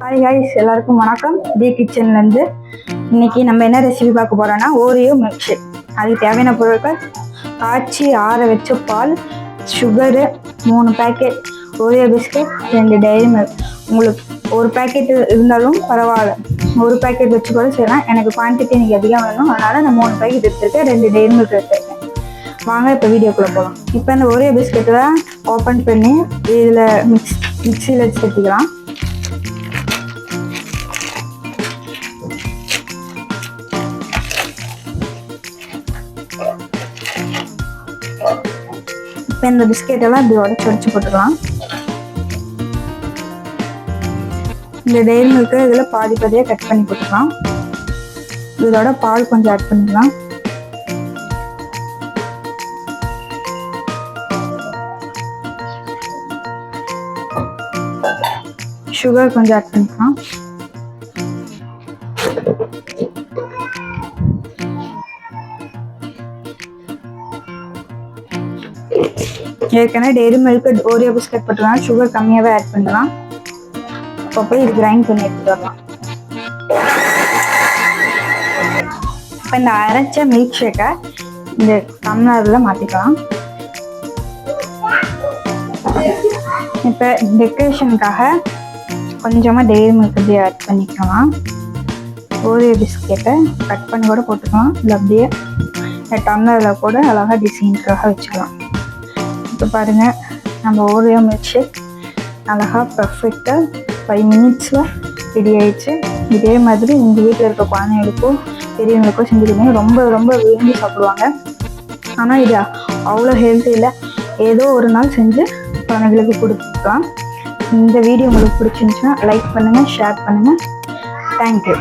Hi guys, எல்லாருக்கும் வணக்கம். தி கிச்சன்லேருந்து இன்னைக்கு நம்ம என்ன ரெசிபி பார்க்க போகிறோன்னா ஓரியோ மில்க் ஷேக். அதுக்கு தேவையான பொருட்கள்: காய்ச்சி ஆற வச்ச பால், sugar, 3 packet Oreo biscuit, 2 dairy milk. உங்களுக்கு ஒரு பேக்கெட் இருந்தாலும் பரவாயில்ல, ஒரு பேக்கெட் வச்சு கூட செய்யலாம். எனக்கு குவான்டிட்டி எனக்கு அதிகம் வேணும், அதனால் நான் 3 பேக்கெட் எடுத்துருக்கேன், 2 டைரி மில்க் எடுத்துருக்கேன். வாங்க இப்போ வீடியோக்குள்ளே போகலாம். இப்போ இந்த ஓரியோ பிஸ்கெட்டை தான் ஓப்பன் பண்ணி இதில் மிக்சியில் சேர்த்துக்கலாம். இப்போ இந்த பிஸ்கெட்டெல்லாம் இப்படி உடச்சி போட்டுக்கலாம். இந்த டைரி மில்க்கு இதில் பாதியாக கட் பண்ணி போட்டுக்கலாம். இதோட பால் கொஞ்சம் ஆட் பண்ணிக்கலாம். சுகர் கொஞ்சம் ஆட் பண்ணிக்கலாம். ஏற்கனவே டைரி மில்க் ஓரியோ பிஸ்கட் போட்டுக்கலாம், சுகர் கம்மியாகவே ஆட் பண்ணலாம். இப்போ போய் இது கிரைண்ட் பண்ணி எடுத்துட்டு வரலாம். இப்போ இந்த அரைச்ச மில்க் ஷேக்கை இந்த டம்ளரில் மாற்றிக்கலாம். இப்போ டெக்கரேஷனுக்காக கொஞ்சமாக டைரி மில்க் அப்படியே ஆட் பண்ணிக்கலாம். ஓரியோ பிஸ்கெட்டை கட் பண்ணி கூட போட்டுக்கலாம். இல்லை அப்படியே இந்த டம்ளரில் கூட அழகாக டிசைனுக்காக வச்சுக்கலாம். இப்போ பாருங்கள், நம்ம ஓரியோ மில்க் ஷேக் அழகாக பர்ஃபெக்டாக 5 மினிட்ஸில் ரெடி ஆயிடுச்சு. இதே மாதிரி உங்கள் வீட்டில் இருக்க குழந்தைங்களுக்கோ பெரியவங்களுக்கோ செஞ்சுருக்கீங்க, ரொம்ப ரொம்ப விரும்பி சாப்பிடுவாங்க. ஆனால் இது அவ்வளோ ஹெல்த்தி இல்லை, ஏதோ ஒரு நாள் செஞ்சு குழந்தைங்களுக்கு கொடுத்துக்கலாம். இந்த வீடியோ உங்களுக்கு பிடிச்சிருந்துச்சுன்னா லைக் பண்ணுங்கள், ஷேர் பண்ணுங்கள். தேங்க்யூ.